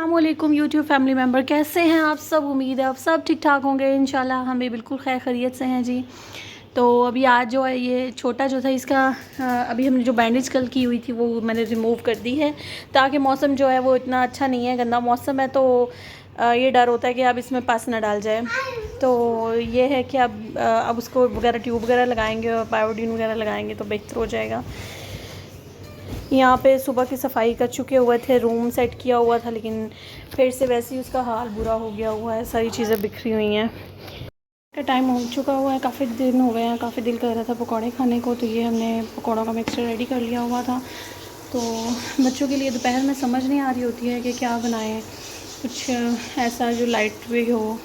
अस्सलामुअलैकुम YouTube family member, कैसे हैं आप सब। उम्मीद है आप सब ठीक ठाक होंगे। इंशाल्लाह हम भी बिल्कुल खैर खैरियत से हैं जी। तो अभी आज जो है ये छोटा जो था इसका अभी हमने जो बैंडेज कल की हुई थी वो मैंने रिमूव कर दी है, ताकि मौसम जो है वो इतना अच्छा नहीं है, गंदा मौसम है। तो ये डर होता है कि अब इसमें पस ना डाल जाए। तो ये है कि अब उसको वगैरह ट्यूब वगैरह लगाएंगे और बायोडीन वगैरह लगाएंगे तो बेहतर हो जाएगा। यहाँ पे सुबह की सफाई कर चुके हुए थे, रूम सेट किया हुआ था, लेकिन फिर से वैसे ही उसका हाल बुरा हो गया हुआ है। सारी चीज़ें बिखरी हुई हैं। का टाइम हो चुका हुआ है, काफ़ी दिन हो गए हैं, काफ़ी दिल कर रहा था पकौड़े खाने को। तो ये हमने पकौड़ों का मिक्सचर रेडी कर लिया हुआ था। तो बच्चों के लिए दोपहर में समझ नहीं आ रही होती है कि क्या बनाएं, कुछ ऐसा जो लाइट भी हो।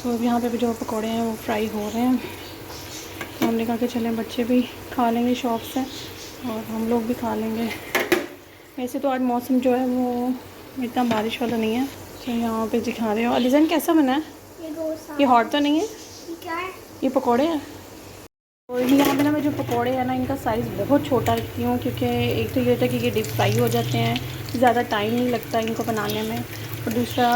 तो अब यहाँ पे भी जो पकौड़े हैं वो फ्राई हो रहे हैं। तो हमने कहा कि चलें बच्चे भी खा लेंगे शौक़ से और हम लोग भी खा लेंगे। वैसे तो आज मौसम जो है वो इतना बारिश वाला नहीं है। तो यहाँ पे दिखा रहे हो अलीज़न कैसा बना है। ये हॉट तो नहीं है, ये पकोड़े हैं। और यहाँ पे ना मैं जो पकोड़े हैं ना इनका साइज़ बहुत छोटा रखती हूँ, क्योंकि एक तो ये होता है कि ये डीप फ्राई हो जाते हैं, ज़्यादा टाइम नहीं लगता इनको बनाने में। और दूसरा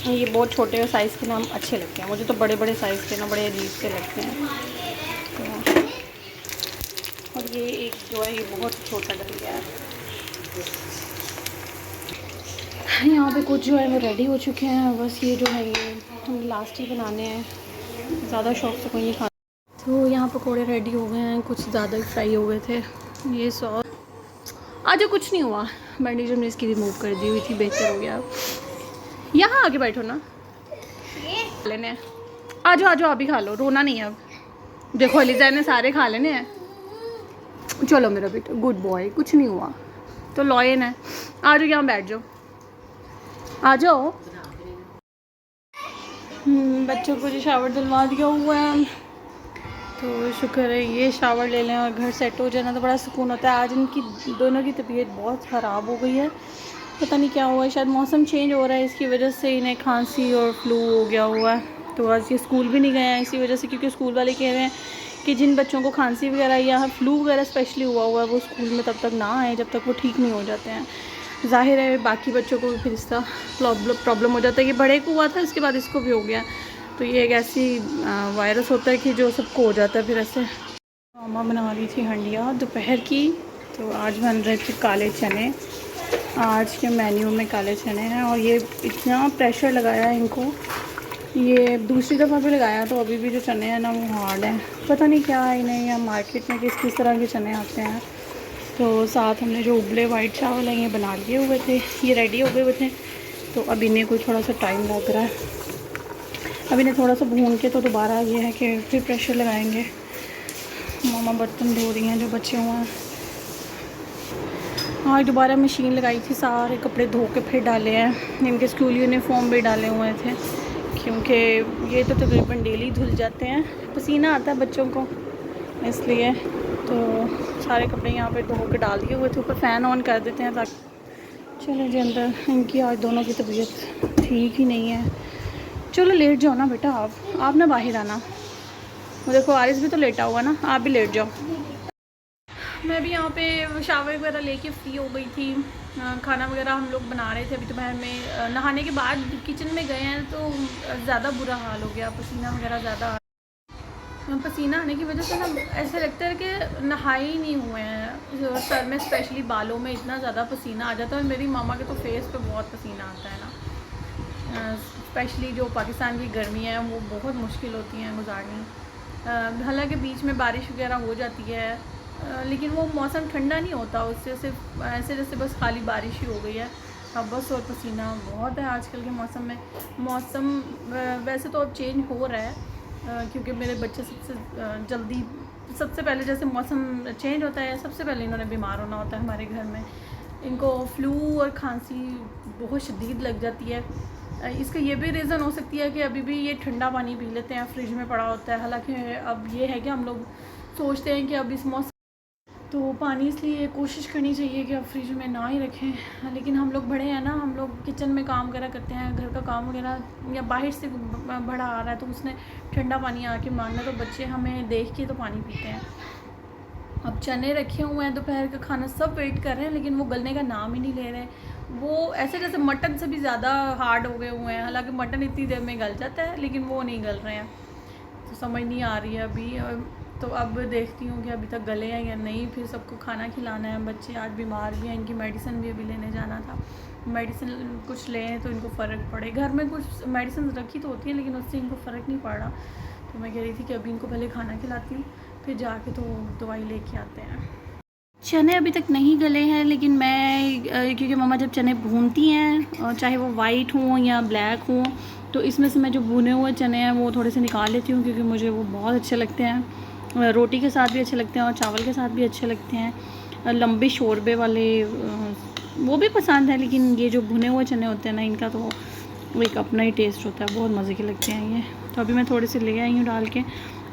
ये बहुत छोटे साइज़ के ना अच्छे लगते हैं मुझे। तो बड़े बड़े साइज़ के ना बड़े अजीब से लगते हैं। तो और ये एक जो है ये बहुत छोटा डल गया है। यहाँ पे कुछ जो है वो रेडी हो चुके हैं, बस ये जो है ये हम लास्ट ही बनाने हैं, ज़्यादा शौक़ से कोई नहीं खाता। तो यहाँ पकोड़े रेडी हो गए हैं, कुछ ज़्यादा ही फ्राई हो गए थे। ये सॉस आज कुछ नहीं हुआ, बैंडेज हमने इसकी रिमूव कर दी हुई थी, बेहतर हो गया। यहाँ आके बैठो ना, लेने आ जाओ आप भी खा लो, रोना नहीं है अब। देखो अलीज़ा ने सारे खा लेने हैं। चलो मेरा बेटा गुड बॉय, कुछ नहीं हुआ। तो लॉयन है, आ जाओ यहाँ बैठ जाओ, आ जाओ। बच्चों को जो शावर दिलवा दिया हुआ है, तो शुक्र है ये शावर ले लें और घर सेट हो जाना तो बड़ा सुकून होता है। आज इनकी दोनों की तबीयत बहुत ख़राब हो गई है, पता नहीं क्या हुआ है, शायद मौसम चेंज हो रहा है, इसकी वजह से इन्हें खांसी और फ्लू हो गया हुआ है। तो आज ये स्कूल भी नहीं गए हैं इसी वजह से, क्योंकि स्कूल वाले कह रहे हैं कि जिन बच्चों को खांसी वगैरह या फ्लू वगैरह स्पेशली हुआ है वो स्कूल में तब तक ना आए जब तक वो ठीक नहीं हो जाते हैं। ज़ाहिर है बाकी बच्चों को भी फिर इसका प्रॉब्लम हो जाता है। ये बड़े को हुआ था, इसके बाद इसको भी हो गया। तो ये एक ऐसी वायरस होता है कि जो सबको हो जाता है फिर ऐसे। मामा बना रही थी हंडिया दोपहर की। तो आज बन रहे थे काले चने, आज के मेन्यू में काले चने हैं। और ये इतना प्रेशर लगाया है इनको, ये दूसरी दफ़ा भी लगाया तो अभी भी जो चने हैं ना वो हार्ड हैं। पता नहीं क्या है इन्हें, या मार्केट में किस तरह के चने आते हैं। तो साथ हमने जो उबले वाइट चावल हैं ये बना लिए हुए थे, ये रेडी हो गए हुए थे। तो अब इन्हें कोई थोड़ा सा टाइम लग रहा है, अब इन्हें थोड़ा सा भून के तो दोबारा ये है कि फिर प्रेशर लगाएंगे। मामा बर्तन धो रही हैं जो बचे हुए हैं। आज दोबारा मशीन लगाई थी, सारे कपड़े धो के फिर डाले हैं। इनके स्कूल यूनिफॉर्म भी डाले हुए थे, क्योंकि ये तो तकरीबन डेली धुल जाते हैं, पसीना आता है बच्चों को इसलिए। तो सारे कपड़े यहाँ पे धो के डाल दिए हुए थे, ऊपर फ़ैन ऑन कर देते हैं ताकि चलो जी अंदर। इनकी आज दोनों की तबीयत ठीक ही नहीं है। चलो लेट जाओ ना बेटा, आप ना बाहर आना। वो देखो आरिस भी तो लेटा हुआ ना, आप भी लेट जाओ। मैं भी यहाँ पे शावर वगैरह लेके फ्री हो गई थी। खाना वगैरह हम लोग बना रहे थे अभी दोपहर में। नहाने के बाद किचन में गए हैं तो ज़्यादा बुरा हाल हो गया, पसीना वगैरह ज़्यादा। पसीना आने की वजह से ना ऐसे लगता है कि नहाए ही नहीं हुए हैं। सर में स्पेशली बालों में इतना ज़्यादा पसीना आ जाता है। और मेरी मामा के तो फेस पे बहुत पसीना आता है ना, स्पेशली जो पाकिस्तान की गर्मी है वो बहुत मुश्किल होती हैं गुजारनी। हालांकि बीच में बारिश वगैरह हो जाती है, लेकिन वो मौसम ठंडा नहीं होता, उससे सिर्फ ऐसे जैसे बस खाली बारिश ही हो गई है। अब बस और पसीना बहुत है आजकल के मौसम में। मौसम वैसे तो अब चेंज हो रहा है, क्योंकि मेरे बच्चे सबसे पहले जैसे मौसम चेंज होता है सबसे पहले इन्होंने बीमार होना होता है हमारे घर में। इनको फ्लू और खांसी बहुत शदीद लग जाती है। इसका ये भी रीज़न हो सकती है कि अभी भी ये ठंडा पानी पी लेते हैं, फ्रिज में पड़ा होता है। हालांकि अब ये है कि हम लोग सोचते हैं कि अब इस मौसम तो पानी इसलिए कोशिश करनी चाहिए कि अब फ्रिज में ना ही रखें। लेकिन हम लोग बड़े हैं ना, हम लोग किचन में काम वगैरह करते हैं, घर का काम वगैरह, या बाहर से बड़ा आ रहा है तो उसने ठंडा पानी आके मांगना, तो बच्चे हमें देख के तो पानी पीते हैं। अब चने रखे हुए हैं, दोपहर का खाना सब वेट कर रहे हैं, लेकिन वो गलने का नाम ही नहीं ले रहे। वो ऐसे जैसे मटन से भी ज़्यादा हार्ड हो गए हुए हैं। हालांकि मटन इतनी देर में गल जाता है, लेकिन वो नहीं गल रहे हैं, तो समझ नहीं आ रही है अभी। तो अब देखती हूँ कि अभी तक गले हैं या नहीं। फिर सबको खाना खिलाना है। बच्चे आज बीमार भी हैं, इनकी मेडिसिन भी अभी लेने जाना था। मेडिसिन कुछ लें तो इनको फ़र्क पड़े। घर में कुछ मेडिसिन रखी तो होती है, लेकिन उससे इनको फ़र्क नहीं पड़ रहा। तो मैं कह रही थी कि अभी इनको पहले खाना खिलाती हूँ, फिर जाके तो दवाई लेके आते हैं। चने अभी तक नहीं गले हैं, लेकिन मैं क्योंकि मम्मा जब चने भूनती हैं, चाहे वो वाइट हों या ब्लैक हों, तो इसमें से मैं जो भुने हुए चने हैं वो थोड़े से निकाल लेती हूँ, क्योंकि मुझे वो बहुत अच्छे लगते हैं। रोटी के साथ भी अच्छे लगते हैं और चावल के साथ भी अच्छे लगते हैं। लंबे शोरबे वाले वो भी पसंद है, लेकिन ये जो भुने हुए चने होते हैं ना, इनका तो एक अपना ही टेस्ट होता है, बहुत मज़े के लगते हैं ये। तो अभी मैं थोड़े से ले आई हूँ डाल के,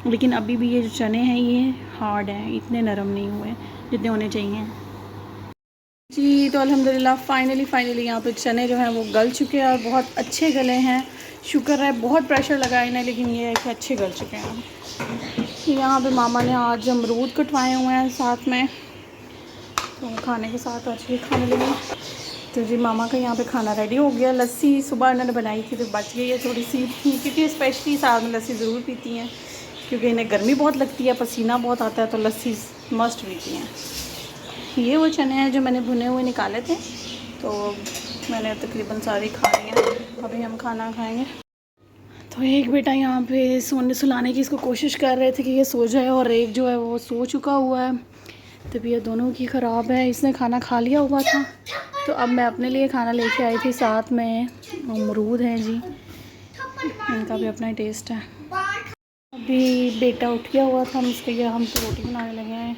लेकिन अभी भी ये जो चने हैं ये हार्ड हैं, इतने नरम नहीं हुए जितने होने चाहिए जी। तो अल्हम्दुलिल्लाह फाइनली यहाँ पे चने जो हैं वो गल चुके हैं और बहुत अच्छे गले हैं। शुक्र है, बहुत प्रेशर लगा इन्हें, लेकिन ये है कि अच्छे गल चुके हैं। यहाँ पे मामा ने आज अमरूद कटवाए हुए हैं साथ में, तो खाने के साथ अच्छे खाने लगे। तो जी मामा का यहाँ पे खाना रेडी हो गया। लस्सी सुबह इन्होंने बनाई थी तो बच गई है थोड़ी सी, क्योंकि स्पेशली साथ में लस्सी ज़रूर पीती हैं, क्योंकि इन्हें गर्मी बहुत लगती है, पसीना बहुत आता है, तो लस्सी मस्ट पीती हैं। ये वो चने हैं जो मैंने भुने हुए निकाले थे, तो मैंने तकरीबन सारी खा ली हैं। अभी हम खाना खाएंगे। तो एक बेटा यहाँ पे सोने सुलाने की इसको कोशिश कर रहे थे कि ये सो जाए, और एक जो है वो सो चुका हुआ है। तबीयत दोनों की ख़राब है। इसने खाना खा लिया हुआ था, तो अब मैं अपने लिए खाना लेके आई थी। साथ में अमरूद हैं जी, इनका भी अपना ही टेस्ट है। अभी बेटा उठ गया हुआ था, हम इसके लिए हम तो रोटी बनाने लगे हैं,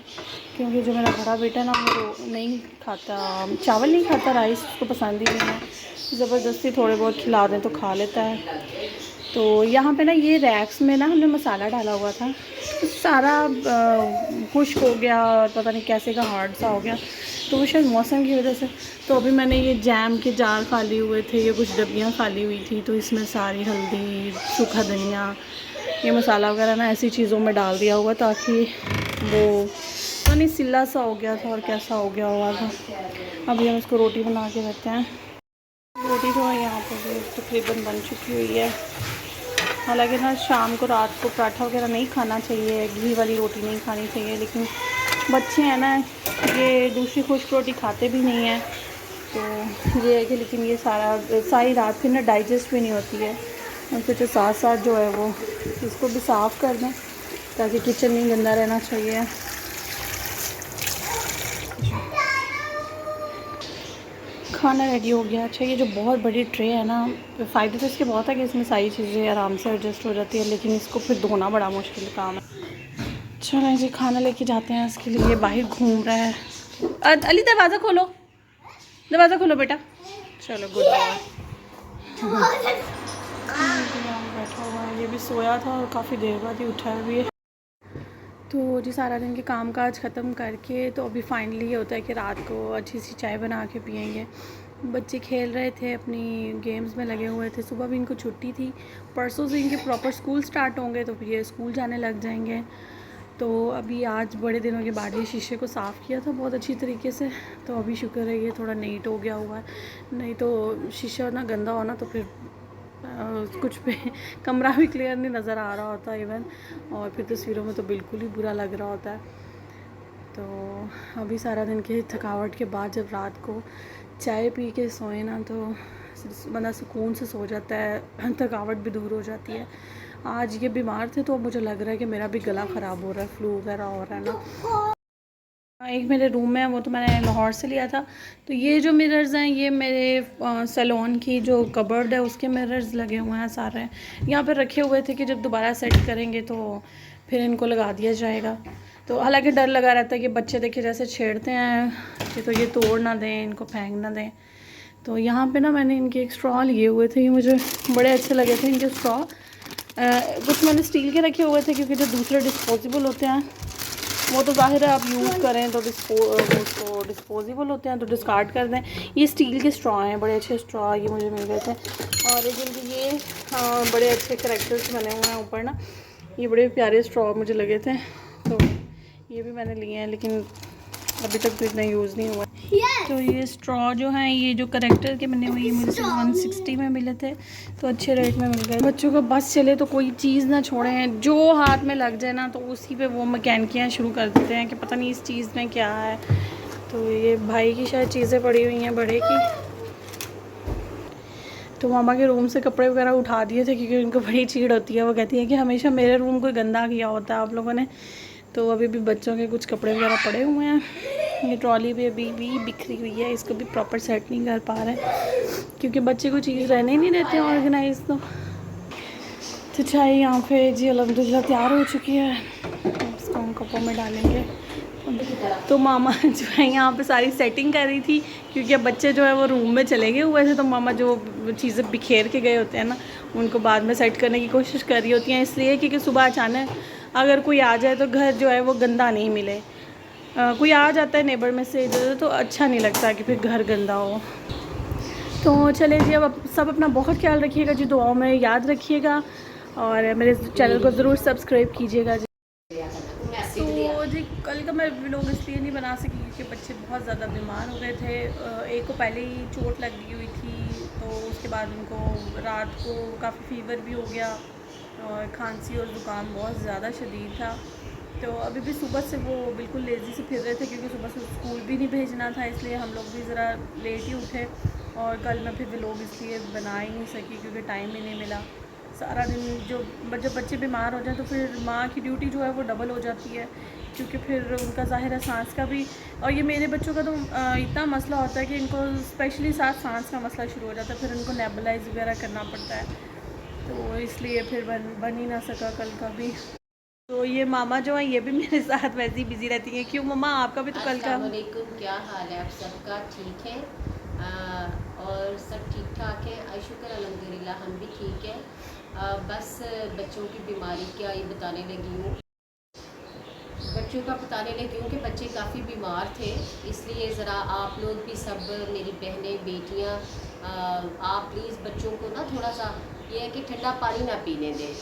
क्योंकि जो मेरा बड़ा बेटा ना वो नहीं खाता, चावल नहीं खाता, राइस उसको पसंद ही नहीं है। ज़बरदस्ती थोड़े बहुत खिला दें तो खा लेता है। तो यहाँ पे ना ये रैक्स में ना हमने मसाला डाला हुआ था, तो सारा खुश्क हो गया और पता नहीं कैसे का हार्ड सा हो गया, तो वो शायद मौसम की वजह से। तो अभी मैंने ये जैम के जार खाली हुए थे, ये कुछ डब्बियाँ खाली हुई थी, तो इसमें सारी हल्दी, सूखा धनिया, ये मसाला वगैरह ना ऐसी चीज़ों में डाल दिया हुआ, ताकि वो पता नहीं सिल्ला सा हो गया था और कैसा हो गया हुआ था। अभी हम इसको रोटी बना के देते हैं। रोटी जो है यहाँ पर तकरीबन बन चुकी हुई है। हालांकि ना शाम को रात को पराठा वगैरह नहीं खाना चाहिए, घी वाली रोटी नहीं खानी चाहिए, लेकिन बच्चे हैं ना, ये दूसरी खुश्क रोटी खाते भी नहीं हैं, तो ये है कि लेकिन ये सारी रात फिर ना डाइजेस्ट भी नहीं होती है। उनके तो साथ साथ जो है वो इसको भी साफ़ कर दें, ताकि किचन नहीं गंदा रहना चाहिए। खाना रेडी हो गया। अच्छा, ये जो बहुत बड़ी ट्रे है ना, फ़ायदे तो इसके बहुत है कि इसमें सारी चीज़ें आराम से एडजस्ट हो जाती है, लेकिन इसको फिर धोना बड़ा मुश्किल काम है। चलो जी खाना लेके जाते हैं। इसके लिए बाहर घूम रहा है। अली दरवाज़ा खोलो, दरवाज़ा खोलो बेटा। चलो गुड बॉय। बैठा हुआ है, ये भी सोया था और काफ़ी देर बाद ही उठा है भी है। तो जी सारा दिन के काम काज ख़त्म करके तो अभी फाइनली ये होता है कि रात को अच्छी सी चाय बना के पियेंगे। बच्चे खेल रहे थे, अपनी गेम्स में लगे हुए थे। सुबह भी इनको छुट्टी थी, परसों से इनके प्रॉपर स्कूल स्टार्ट होंगे, तो फिर ये स्कूल जाने लग जाएंगे। तो अभी आज बड़े दिनों के बाद ये शीशे को साफ़ किया था बहुत अच्छी तरीके से, तो अभी शुक्र है ये थोड़ा नीट हो गया हुआ है। नहीं तो शीशा ना गंदा होना तो फिर कुछ पे कमरा भी क्लियर नहीं नज़र आ रहा होता इवन, और फिर तस्वीरों में तो बिल्कुल ही बुरा लग रहा होता है। तो अभी सारा दिन की थकावट के बाद जब रात को चाय पी के सोए ना, तो बंदा सुकून से सो जाता है, थकावट भी दूर हो जाती है। आज ये बीमार थे, तो अब मुझे लग रहा है कि मेरा भी गला ख़राब हो रहा है, फ्लू वगैरह हो रहा है ना। एक मेरे रूम में है, वो तो मैंने लाहौर से लिया था। तो ये जो मिरर्स हैं, ये मेरे सैलून की जो कबर्ड है उसके मिरर्स लगे हुए हैं सारे, यहाँ पर रखे हुए थे कि जब दोबारा सेट करेंगे तो फिर इनको लगा दिया जाएगा। तो हालांकि डर लगा रहता है कि बच्चे देखे जैसे छेड़ते हैं कि तो ये तोड़ ना दें, इनको फेंक ना दें। तो यहाँ पे ना मैंने इनके एक स्ट्रॉ लिए हुए थे, ये मुझे बड़े अच्छे लगे थे इनके स्ट्रॉ। कुछ मैंने स्टील के रखे हुए थे, क्योंकि जो दूसरे डिस्पोजेबल होते हैं वो तो ज़ाहिर है आप यूज़ करें तो उसको डिस्पोजेबल होते हैं तो डिस्कार्ड कर दें। ये स्टील के स्ट्रॉ हैं, बड़े अच्छे स्ट्रॉ ये मुझे मिल गए थे। और एक इनके ये बड़े अच्छे करैक्टर्स बने हुए हैं ऊपर ना, ये बड़े प्यारे स्ट्रॉ मुझे लगे थे, तो ये भी मैंने लिए हैं, लेकिन अभी तक तो इतना यूज़ नहीं हुआ। तो ये स्ट्रॉ जो हैं, ये जो करेक्टर के बने हुए, ये मुझे 160 में मिले थे, तो अच्छे रेट में मिल गए। बच्चों का बस चले तो कोई चीज़ ना छोड़ें, जो हाथ में लग जाए ना तो उसी पे वो मैकेनिकियाँ शुरू कर देते हैं कि पता नहीं इस चीज़ में क्या है। तो ये भाई की शायद चीज़ें पड़ी हुई हैं बड़े की, तो मामा के रूम से कपड़े वगैरह उठा दिए थे क्योंकि उनको बड़ी चीड़ होती है। वो कहती है कि हमेशा मेरे रूम को गंदा किया होता है आप लोगों ने। तो अभी भी बच्चों के कुछ कपड़े वगैरह पड़े हुए हैं। ये ट्रॉली भी अभी भी बिखरी हुई है, इसको भी प्रॉपर सेट नहीं कर पा रहे क्योंकि बच्चे को चीज़ रहने ही नहीं देते हैं ऑर्गेनाइज। तो चाय यहाँ पे जी अल्हम्दुलिल्लाह तैयार हो चुकी है, इसको हम कपों में डालेंगे। तो मामा जो है यहाँ पे सारी सेटिंग कर रही थी क्योंकि अब बच्चे जो है वो रूम में चले गए हुए थे, तो मामा जो चीज़ें बिखेर के गए होते हैं ना उनको बाद में सेट करने की कोशिश कर रही होती हैं, इसलिए क्योंकि सुबह अचानक अगर कोई आ जाए तो घर जो है वो गंदा नहीं मिले। कोई आ जाता है नेबर में से इधर तो अच्छा नहीं लगता कि फिर घर गंदा हो। तो चले जी, अब सब अपना बहुत ख्याल रखिएगा जी, दुआओं में याद रखिएगा और मेरे चैनल को ज़रूर सब्सक्राइब कीजिएगा जी। तो जी कल का मैं व्लॉग इसलिए नहीं बना सकी क्योंकि बच्चे बहुत ज़्यादा बीमार हो गए थे। एक को पहले ही चोट लगी हुई थी, तो उसके बाद उनको रात को काफ़ी फ़ीवर भी हो गया और खांसी और ज़ुकाम बहुत ज़्यादा शदीद था। तो अभी भी सुबह से वो बिल्कुल लेज़ी से फिर रहे थे क्योंकि सुबह से स्कूल भी नहीं भेजना था, इसलिए हम लोग भी ज़रा लेट ही उठे। और कल मैं फिर व्लॉग इसलिए बना ही नहीं सकी क्योंकि टाइम ही नहीं मिला। सारा दिन जब बच्चे बीमार हो जाए तो फिर माँ की ड्यूटी जो है वो डबल हो जाती है क्योंकि फिर उनका ज़ाहिर है सांस का भी। और ये मेरे बच्चों का तो इतना मसला होता है कि इनको स्पेशली सांस का मसला शुरू हो जाता है, फिर उनको नेबुलाइज वगैरह करना पड़ता है, तो इसलिए फिर बन ही ना सका कल का भी। तो ये मामा जो है ये भी मेरे साथ वैसे ही बिजी रहती हैं। क्यों मम्मा, आपका भी तो कल का। अस्सलाम वालेकुम, क्या हाल है आप सबका? ठीक है और सब ठीक ठाक है, शुक्र अल्हम्दुलिल्लाह हम भी ठीक है। बस बच्चों की बीमारी क्या ये बताने लगी हूँ, बच्चों का बताने लगी हूँ कि बच्चे काफ़ी बीमार थे, इसलिए ज़रा आप लोग भी सब मेरी बहनें बेटियाँ आप प्लीज़ बच्चों को ना थोड़ा सा ये है कि ठंडा पानी ना पीने दें,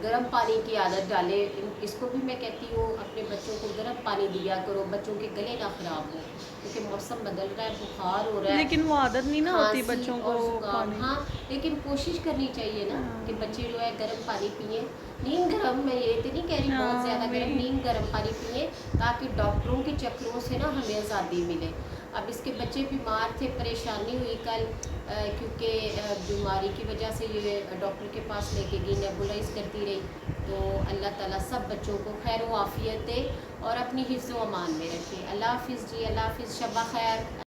गर्म पानी की आदत डालें। इसको भी मैं कहती हूँ अपने बच्चों को गर्म पानी दिया करो, बच्चों के गले ना ख़राब हो क्योंकि मौसम बदल रहा है, बुखार हो रहा है, लेकिन वो आदत नहीं ना होती खांसी बच्चों को और ज़ुकाम। पानी। हाँ, लेकिन कोशिश करनी चाहिए ना कि हाँ, बच्चे जो है गर्म पानी पिए। नीम गर्म, मैं ये तो नहीं कह रही बहुत ज़्यादा गर्म, वही। नीम गर्म पानी पिए ताकि डॉक्टरों के चक्रों से ना हमें आज़ादी मिले। अब इसके बच्चे बीमार थे, परेशानी हुई कल क्योंकि बीमारी की वजह से ये डॉक्टर के पास लेके गई, नेबुलाइज करती रही। तो अल्लाह ताला सब बच्चों को खैर व आफ़ियत दे और अपनी हिफ्ज़ व अमान में रखे। अल्लाह हाफ़िज़ जी, अल्लाह हाफ़िज़, शब्बा खैर।